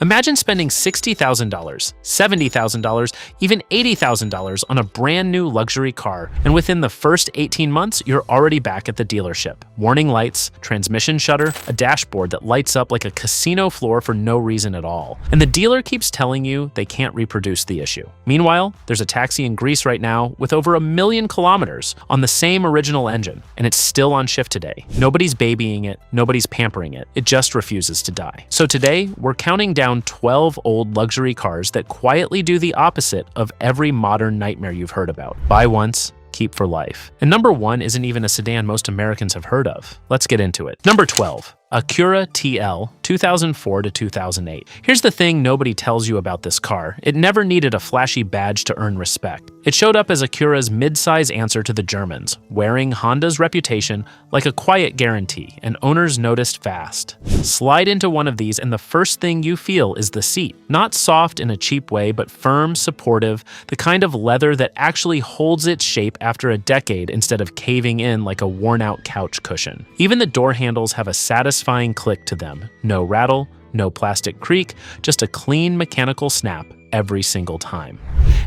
Imagine spending $60,000, $70,000, even $80,000 on a brand new luxury car, and within the first 18 months, you're already back at the dealership. Warning lights, transmission shutter, a dashboard that lights up like a casino floor for no reason at all. And the dealer keeps telling you they can't reproduce the issue. Meanwhile, there's a taxi in Greece right now with over 1 million kilometers on the same original engine, and it's still on shift today. Nobody's babying it, nobody's pampering it. It just refuses to die. So today, we're counting down 12 old luxury cars that quietly do the opposite of every modern nightmare you've heard about. Buy once, keep for life. And number 1 isn't even a sedan most Americans have heard of. Let's get into it. Number 12. Acura TL 2004 to 2008. Here's the thing nobody tells you about this car. It never needed a flashy badge to earn respect. It showed up as Acura's mid-size answer to the Germans, wearing Honda's reputation like a quiet guarantee, and owners noticed fast. Slide into one of these and the first thing you feel is the seat. Not soft in a cheap way, but firm, supportive, the kind of leather that actually holds its shape after a decade instead of caving in like a worn-out couch cushion. Even the door handles have a satisfying click to them. No rattle, no plastic creak, just a clean mechanical snap every single time.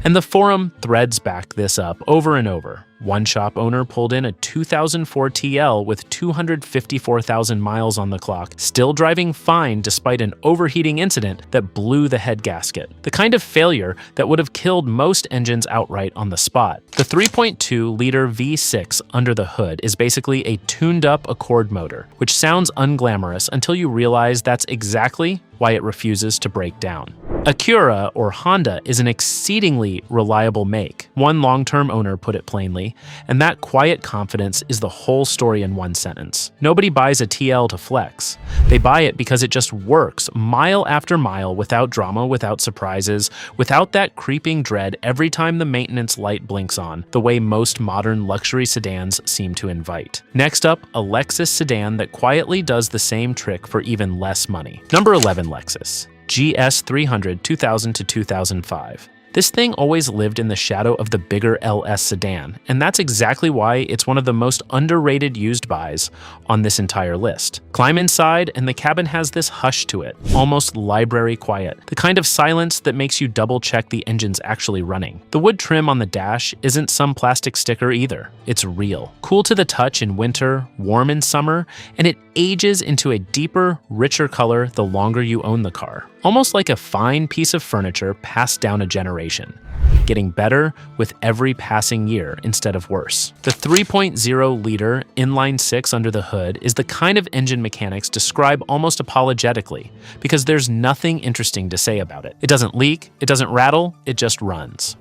And the forum threads back this up over and over. One shop owner pulled in a 2004 TL with 254,000 miles on the clock, still driving fine despite an overheating incident that blew the head gasket. The kind of failure that would have killed most engines outright on the spot. The 3.2-liter V6 under the hood is basically a tuned-up Accord motor, which sounds unglamorous until you realize that's exactly why it refuses to break down. Acura, or Honda, is an exceedingly reliable make. One long-term owner put it plainly, and that quiet confidence is the whole story in one sentence. Nobody buys a TL to flex. They buy it because it just works mile after mile without drama, without surprises, without that creeping dread every time the maintenance light blinks on, the way most modern luxury sedans seem to invite. Next up, a Lexus sedan that quietly does the same trick for even less money. Number 11, Lexus GS300 2000 to 2005. This thing always lived in the shadow of the bigger LS sedan, and that's exactly why it's one of the most underrated used buys on this entire list. Climb inside, and the cabin has this hush to it, almost library quiet, the kind of silence that makes you double-check the engine's actually running. The wood trim on the dash isn't some plastic sticker either. It's real. Cool to the touch in winter, warm in summer, and it ages into a deeper, richer color the longer you own the car. Almost like a fine piece of furniture passed down a generation, getting better with every passing year instead of worse. The 3.0-liter inline-six under the hood is the kind of engine mechanics describe almost apologetically, because there's nothing interesting to say about it. It doesn't leak, it doesn't rattle, it just runs.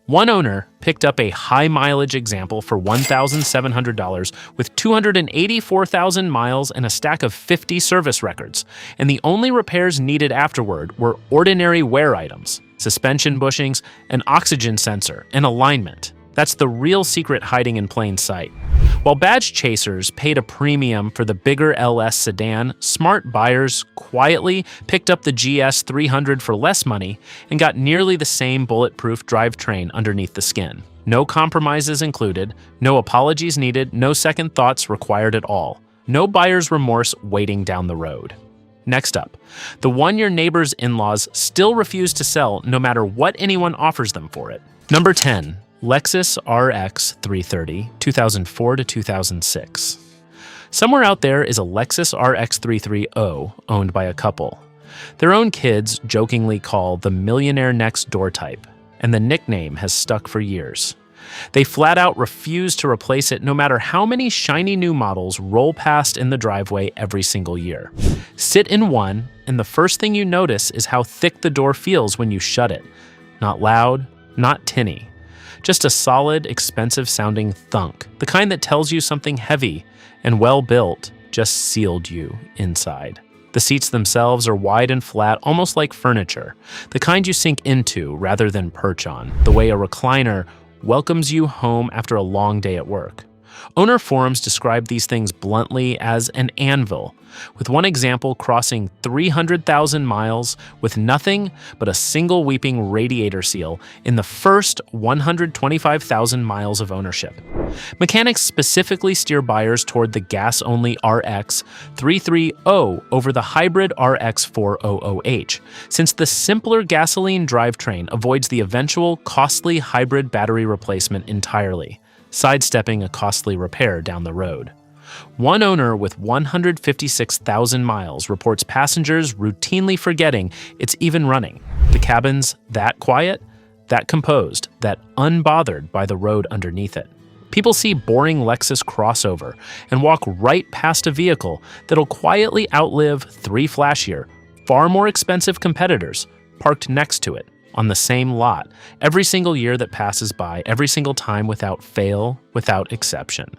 One owner picked up a high-mileage example for $1,700 with 284,000 miles and a stack of 50 service records, and the only repairs needed afterward were ordinary wear items, suspension bushings, an oxygen sensor, and alignment. That's the real secret hiding in plain sight. While badge chasers paid a premium for the bigger LS sedan, smart buyers quietly picked up the GS300 for less money and got nearly the same bulletproof drivetrain underneath the skin. No compromises included, no apologies needed, no second thoughts required at all. No buyer's remorse waiting down the road. Next up, the one your neighbor's in-laws still refuse to sell no matter what anyone offers them for it. Number 10. Lexus RX330 2004 to 2006. Somewhere out there is a Lexus RX330 owned by a couple. Their own kids jokingly call the millionaire next door type, and the nickname has stuck for years. They flat out refuse to replace it no matter how many shiny new models roll past in the driveway every single year. Sit in one, and the first thing you notice is how thick the door feels when you shut it. Not loud, not tinny. Just a solid, expensive-sounding thunk, the kind that tells you something heavy and well-built just sealed you inside. The seats themselves are wide and flat, almost like furniture, the kind you sink into rather than perch on, the way a recliner welcomes you home after a long day at work. Owner forums describe these things bluntly as an anvil, with one example crossing 300,000 miles with nothing but a single weeping radiator seal in the first 125,000 miles of ownership. Mechanics specifically steer buyers toward the gas-only RX330 over the hybrid RX400H, since the simpler gasoline drivetrain avoids the eventual costly hybrid battery replacement entirely, sidestepping a costly repair down the road. One owner with 156,000 miles reports passengers routinely forgetting it's even running. The cabin's that quiet, that composed, that unbothered by the road underneath it. People see boring Lexus crossover and walk right past a vehicle that'll quietly outlive 3 flashier, far more expensive competitors parked next to it on the same lot every single year that passes by, every single time without fail, without exception.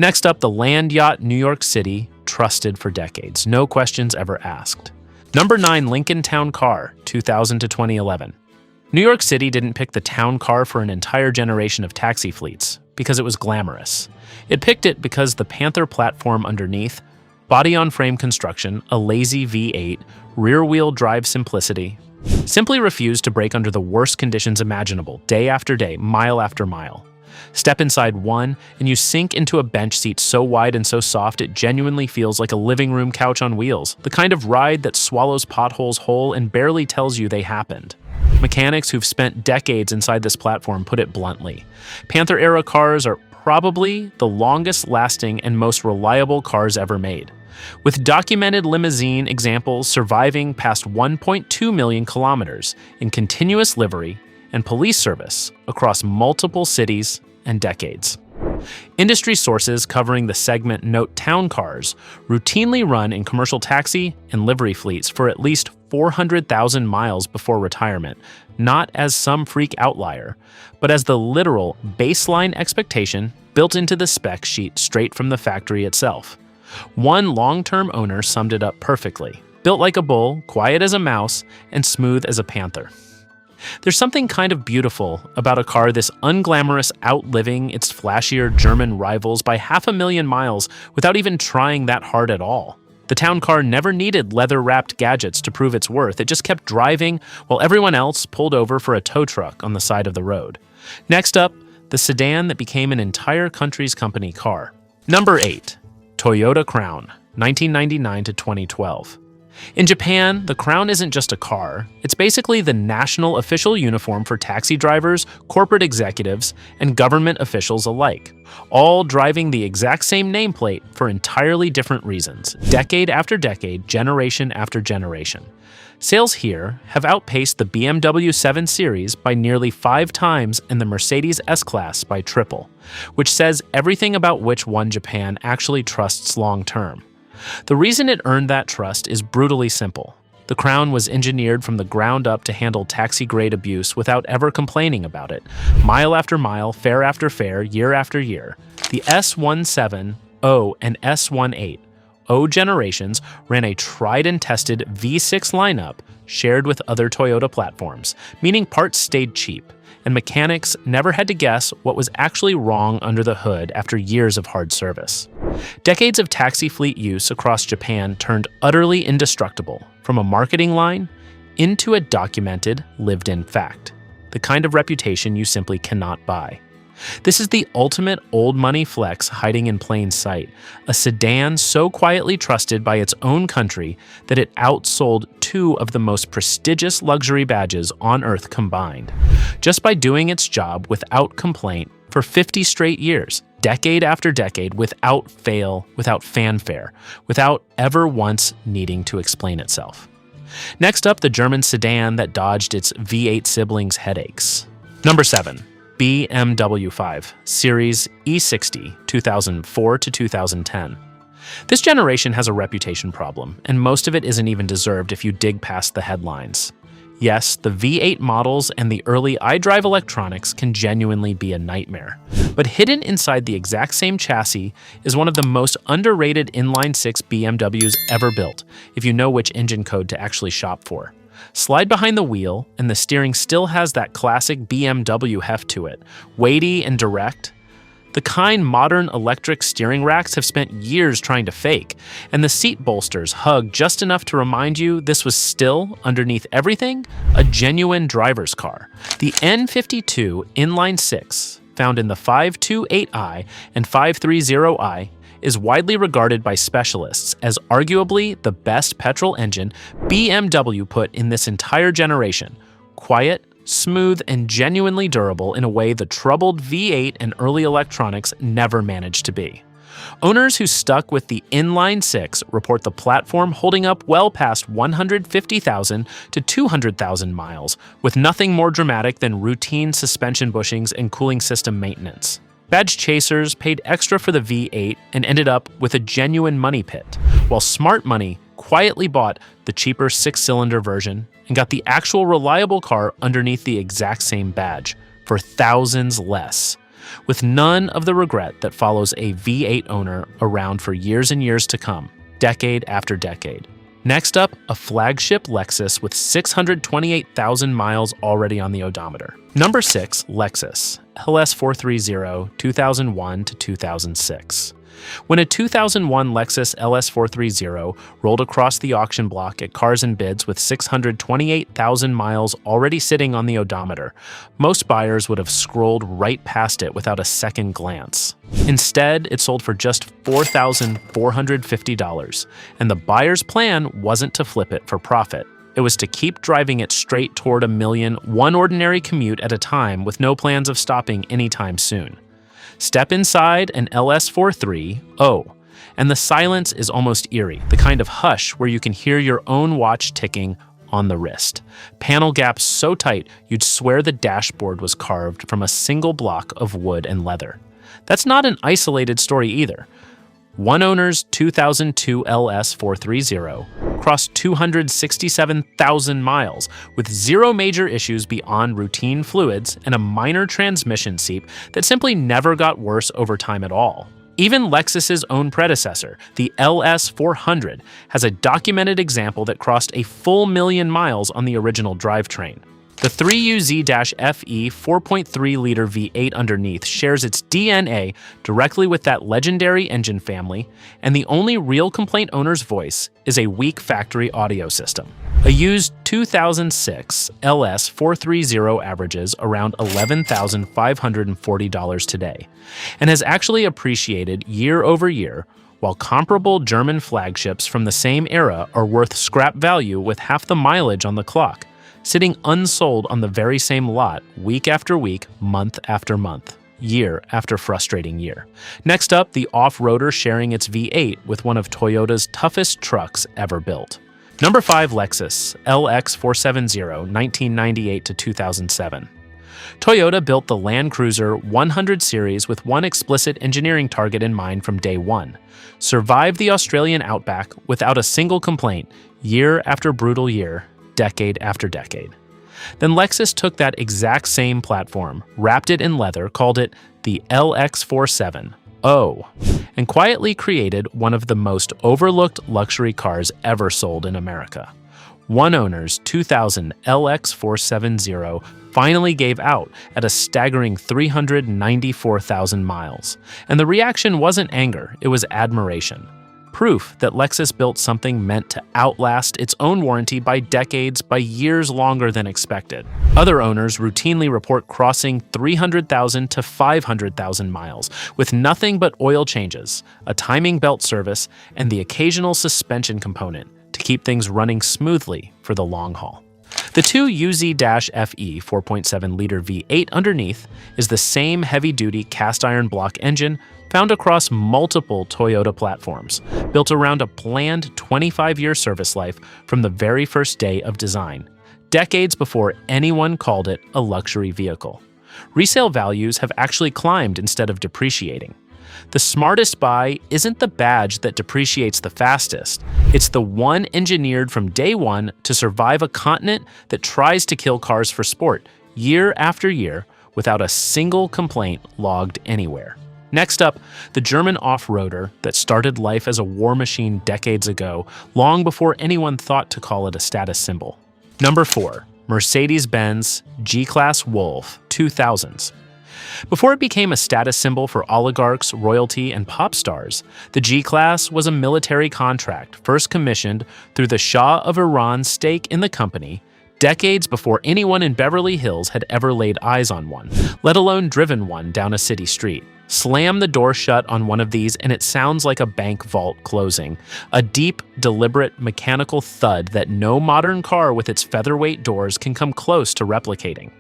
Next up, the land yacht New York City, trusted for decades, no questions ever asked. Number 9, Lincoln Town Car, 2000 to 2011. New York City didn't pick the town car for an entire generation of taxi fleets because it was glamorous. It picked it because the Panther platform underneath, body-on-frame construction, a lazy V8, rear-wheel drive simplicity, simply refused to break under the worst conditions imaginable, day after day, mile after mile. Step inside one, and you sink into a bench seat so wide and so soft it genuinely feels like a living room couch on wheels, the kind of ride that swallows potholes whole and barely tells you they happened. Mechanics who've spent decades inside this platform put it bluntly. Panther-era cars are probably the longest-lasting and most reliable cars ever made, with documented limousine examples surviving past 1.2 million kilometers in continuous livery and police service across multiple cities and decades. Industry sources covering the segment note town cars routinely run in commercial taxi and livery fleets for at least 400,000 miles before retirement, not as some freak outlier, but as the literal baseline expectation built into the spec sheet straight from the factory itself. One long-term owner summed it up perfectly: built like a bull, quiet as a mouse, and smooth as a panther. There's something kind of beautiful about a car this unglamorous, outliving its flashier German rivals by 500,000 miles without even trying that hard at all. The town car never needed leather-wrapped gadgets to prove its worth. It just kept driving while everyone else pulled over for a tow truck on the side of the road. Next up, the sedan that became an entire country's company car. Number 8, Toyota Crown, 1999 to 2012. In Japan, the Crown isn't just a car, it's basically the national official uniform for taxi drivers, corporate executives, and government officials alike, all driving the exact same nameplate for entirely different reasons, decade after decade, generation after generation. Sales here have outpaced the BMW 7 Series by nearly 5 times and the Mercedes S-Class by triple, which says everything about which one Japan actually trusts long-term. The reason it earned that trust is brutally simple. The Crown was engineered from the ground up to handle taxi-grade abuse without ever complaining about it. Mile after mile, fare after fare, year after year, the S170 and S18 generations ran a tried-and-tested V6 lineup shared with other Toyota platforms, meaning parts stayed cheap, and mechanics never had to guess what was actually wrong under the hood after years of hard service. Decades of taxi fleet use across Japan turned utterly indestructible from a marketing line into a documented, lived-in fact, the kind of reputation you simply cannot buy. This is the ultimate old money flex hiding in plain sight, a sedan so quietly trusted by its own country that it outsold 2 of the most prestigious luxury badges on Earth combined, just by doing its job without complaint for 50 straight years, decade after decade, without fail, without fanfare, without ever once needing to explain itself. Next up, the German sedan that dodged its V8 siblings' headaches. Number 7. BMW 5, Series E60, 2004 to 2010. This generation has a reputation problem, and most of it isn't even deserved if you dig past the headlines. Yes, the V8 models and the early iDrive electronics can genuinely be a nightmare, but hidden inside the exact same chassis is one of the most underrated inline-6 BMWs ever built, if you know which engine code to actually shop for. Slide behind the wheel, and the steering still has that classic BMW heft to it, weighty and direct. the kind modern electric steering racks have spent years trying to fake, and the seat bolsters hug just enough to remind you this was still, underneath everything, a genuine driver's car. The N52 inline-six, found in the 528i and 530i, is widely regarded by specialists as arguably the best petrol engine BMW put in this entire generation. Quiet, smooth, and genuinely durable in a way the troubled V8 and early electronics never managed to be. Owners who stuck with the inline-six report the platform holding up well past 150,000 to 200,000 miles, with nothing more dramatic than routine suspension bushings and cooling system maintenance. Badge chasers paid extra for the V8 and ended up with a genuine money pit, while smart money quietly bought the cheaper six-cylinder version and got the actual reliable car underneath the exact same badge for thousands less, with none of the regret that follows a V8 owner around for years and years to come, decade after decade. Next up, a flagship Lexus with 628,000 miles already on the odometer. Number 6, Lexus LS430 2001 to 2006. When a 2001 Lexus LS430 rolled across the auction block at Cars and Bids with 628,000 miles already sitting on the odometer, most buyers would have scrolled right past it without a second glance. Instead, it sold for just $4,450, and the buyer's plan wasn't to flip it for profit. It was to keep driving it straight toward $1 million, one ordinary commute at a time with no plans of stopping anytime soon. Step inside an LS430, and the silence is almost eerie, the kind of hush where you can hear your own watch ticking on the wrist. Panel gaps so tight you'd swear the dashboard was carved from a single block of wood and leather. That's not an isolated story either. One owner's 2002 LS430 crossed 267,000 miles with zero major issues beyond routine fluids and a minor transmission seep that simply never got worse over time at all. Even Lexus's own predecessor, the LS400, has a documented example that crossed a full 1,000,000 miles on the original drivetrain. The 3UZ-FE 4.3-liter V8 underneath shares its DNA directly with that legendary engine family, and the only real complaint owner's voice is a weak factory audio system. A used 2006 LS430 averages around $11,540 today, and has actually appreciated year over year, while comparable German flagships from the same era are worth scrap value with half the mileage on the clock, sitting unsold on the very same lot week after week, month after month, year after frustrating year. Next up, the off-roader sharing its V8 with one of Toyota's toughest trucks ever built. Number 5, Lexus LX470 1998 to 2007. Toyota built the Land Cruiser 100 series with one explicit engineering target in mind from day one: survive the Australian outback without a single complaint, year after brutal year, decade after decade. Then Lexus took that exact same platform, wrapped it in leather, called it the LX470, and quietly created one of the most overlooked luxury cars ever sold in America. One owner's 2000 LX470 finally gave out at a staggering 394,000 miles, and the reaction wasn't anger, it was admiration. Proof that Lexus built something meant to outlast its own warranty by decades, by years longer than expected. Other owners routinely report crossing 300,000 to 500,000 miles with nothing but oil changes, a timing belt service, and the occasional suspension component to keep things running smoothly for the long haul. The 2UZ-FE 4.7-liter V8 underneath is the same heavy-duty cast-iron block engine found across multiple Toyota platforms, built around a planned 25-year service life from the very first day of design, decades before anyone called it a luxury vehicle. Resale values have actually climbed instead of depreciating. The smartest buy isn't the badge that depreciates the fastest. It's the one engineered from day one to survive a continent that tries to kill cars for sport, year after year, without a single complaint logged anywhere. Next up, the German off-roader that started life as a war machine decades ago, long before anyone thought to call it a status symbol. Number 4, Mercedes-Benz G-Class Wolf 2000s. Before it became a status symbol for oligarchs, royalty, and pop stars, the G-Class was a military contract first commissioned through the Shah of Iran's stake in the company decades before anyone in Beverly Hills had ever laid eyes on one, let alone driven one down a city street. Slam the door shut on one of these and it sounds like a bank vault closing, a deep, deliberate, mechanical thud that no modern car with its featherweight doors can come close to replicating.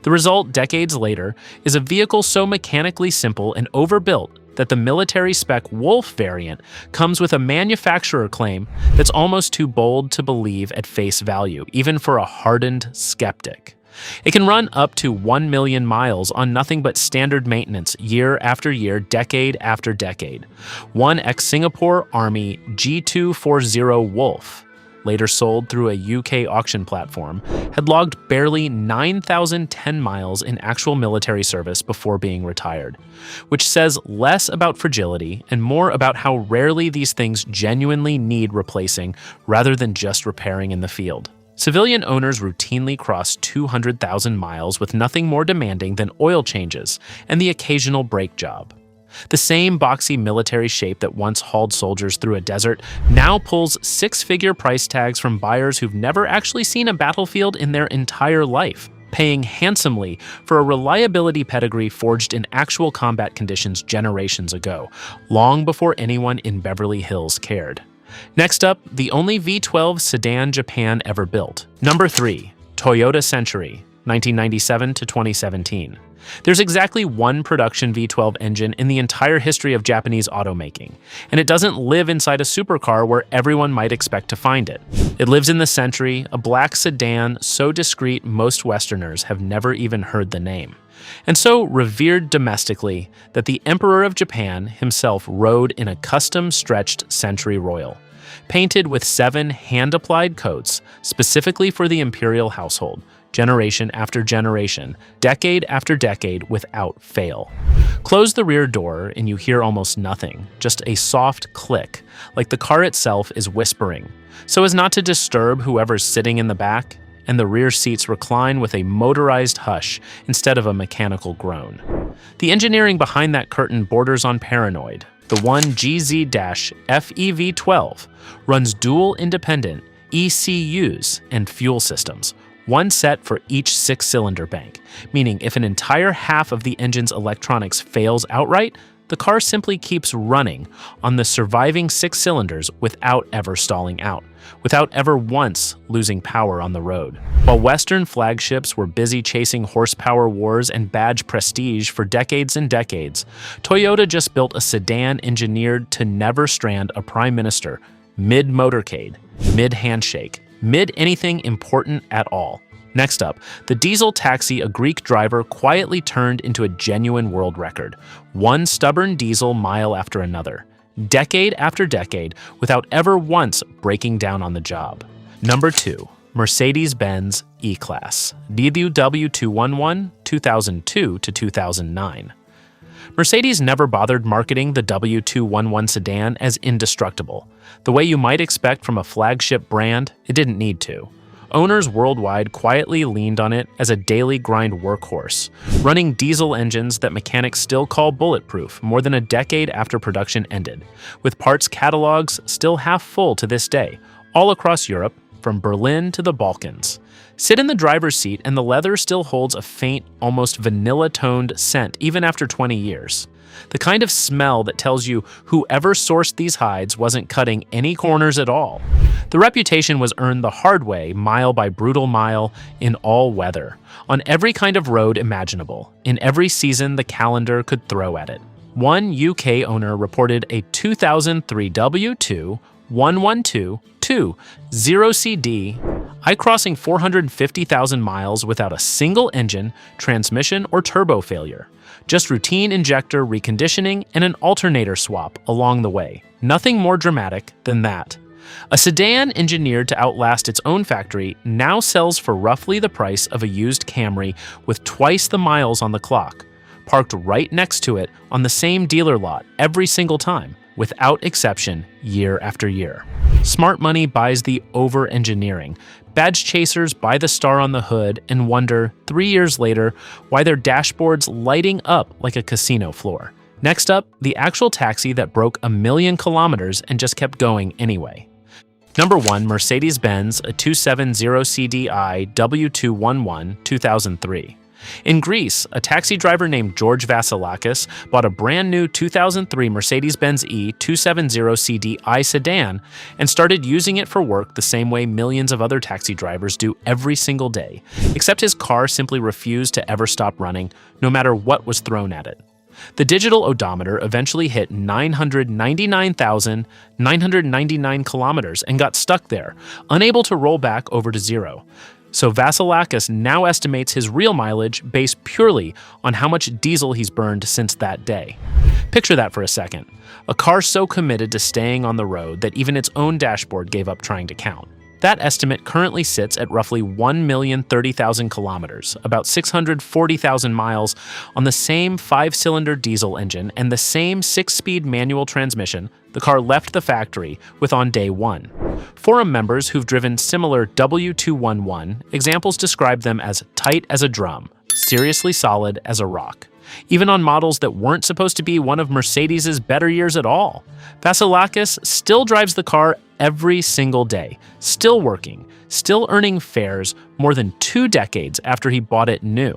The result, decades later, is a vehicle so mechanically simple and overbuilt that the military-spec Wolf variant comes with a manufacturer claim that's almost too bold to believe at face value, even for a hardened skeptic. It can run up to 1 million miles on nothing but standard maintenance year after year, decade after decade. One ex-Singapore Army G240 Wolf, later sold through a UK auction platform, had logged barely 9,010 miles in actual military service before being retired, which says less about fragility and more about how rarely these things genuinely need replacing rather than just repairing in the field. Civilian owners routinely cross 200,000 miles with nothing more demanding than oil changes and the occasional brake job. The same boxy military shape that once hauled soldiers through a desert now pulls six-figure price tags from buyers who've never actually seen a battlefield in their entire life, paying handsomely for a reliability pedigree forged in actual combat conditions generations ago, long before anyone in Beverly Hills cared. Next up, the only V12 sedan Japan ever built. Number 3. Toyota Century, 1997 to 2017. There's exactly one production V12 engine in the entire history of Japanese automaking, and it doesn't live inside a supercar where everyone might expect to find it. It lives in the Century, a black sedan so discreet most Westerners have never even heard the name, and so revered domestically that the Emperor of Japan himself rode in a custom-stretched Century Royal, painted with 7 hand-applied coats specifically for the imperial household, generation after generation, decade after decade without fail. Close the rear door and you hear almost nothing, just a soft click, like the car itself is whispering, so as not to disturb whoever's sitting in the back, and the rear seats recline with a motorized hush instead of a mechanical groan. The engineering behind that curtain borders on paranoid. The 1GZ-FEV12 runs dual independent ECUs and fuel systems, one set for each 6-cylinder bank, meaning if an entire half of the engine's electronics fails outright, the car simply keeps running on the surviving 6 cylinders without ever stalling out, without ever once losing power on the road. While Western flagships were busy chasing horsepower wars and badge prestige for decades and decades, Toyota just built a sedan engineered to never strand a prime minister mid-motorcade, mid-handshake, mid-anything important at all. Next up, the diesel taxi a Greek driver quietly turned into a genuine world record, one stubborn diesel mile after another, decade after decade, without ever once breaking down on the job. Number 2. Mercedes-Benz E-Class, DW211, 2002 to 2009. Mercedes never bothered marketing the W211 sedan as indestructible. The way you might expect from a flagship brand, it didn't need to. Owners worldwide quietly leaned on it as a daily grind workhorse, running diesel engines that mechanics still call bulletproof more than a decade after production ended, with parts catalogs still half full to this day, all across Europe, from Berlin to the Balkans. Sit in the driver's seat and the leather still holds a faint, almost vanilla-toned scent even after 20 years. The kind of smell that tells you whoever sourced these hides wasn't cutting any corners at all. The reputation was earned the hard way, mile by brutal mile, in all weather, on every kind of road imaginable, in every season the calendar could throw at it. One UK owner reported a 2003 W2 112-2 0CD crossing 450,000 miles without a single engine, transmission, or turbo failure. Just routine injector reconditioning and an alternator swap along the way. Nothing more dramatic than that. A sedan engineered to outlast its own factory now sells for roughly the price of a used Camry with twice the miles on the clock, parked right next to it on the same dealer lot every single time, without exception, year after year. Smart money buys the over-engineering. Badge chasers buy the star on the hood and wonder, 3 years later, why their dashboard's lighting up like a casino floor. Next up, the actual taxi that broke 1 million kilometers and just kept going anyway. Number 1, Mercedes-Benz A270CDI W211 2003. In Greece, a taxi driver named George Vasilakis bought a brand new 2003 Mercedes-Benz E270CDI sedan and started using it for work the same way millions of other taxi drivers do every single day, except his car simply refused to ever stop running, no matter what was thrown at it. The digital odometer eventually hit 999,999 kilometers and got stuck there, unable to roll back over to zero. So Vasilakis now estimates his real mileage based purely on how much diesel he's burned since that day. Picture that for a second. A car so committed to staying on the road that even its own dashboard gave up trying to count. That estimate currently sits at roughly 1,030,000 kilometers, about 640,000 miles, on the same 5-cylinder diesel engine and the same 6-speed manual transmission the car left the factory with on day one. Forum members who've driven similar W211 examples describe them as tight as a drum, seriously solid as a rock, even on models that weren't supposed to be one of Mercedes' better years at all. Vasilakis still drives the car every single day, still working, still earning fares more than 2 decades after he bought it new.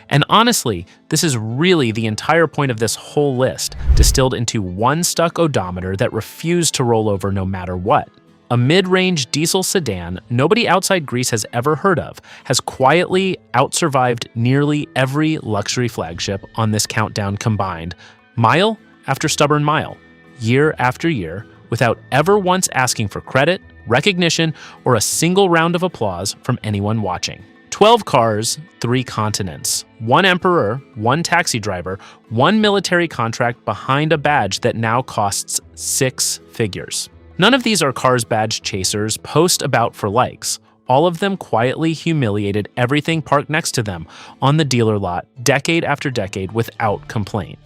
And honestly, this is really the entire point of this whole list, distilled into one stuck odometer that refused to roll over no matter what. A mid-range diesel sedan nobody outside Greece has ever heard of has quietly outsurvived nearly every luxury flagship on this countdown combined, mile after stubborn mile, year after year, without ever once asking for credit, recognition, or a single round of applause from anyone watching. 12 cars, 3 continents, 1 emperor, 1 taxi driver, 1 military contract behind a badge that now costs 6 figures. None of these are cars badge chasers post about for likes. All of them quietly humiliated everything parked next to them on the dealer lot decade after decade without complaint.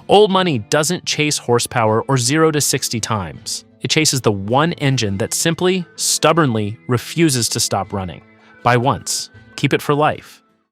Old money doesn't chase horsepower or 0 to 60 times. It chases the one engine that simply, stubbornly refuses to stop running. Buy once, keep it for life.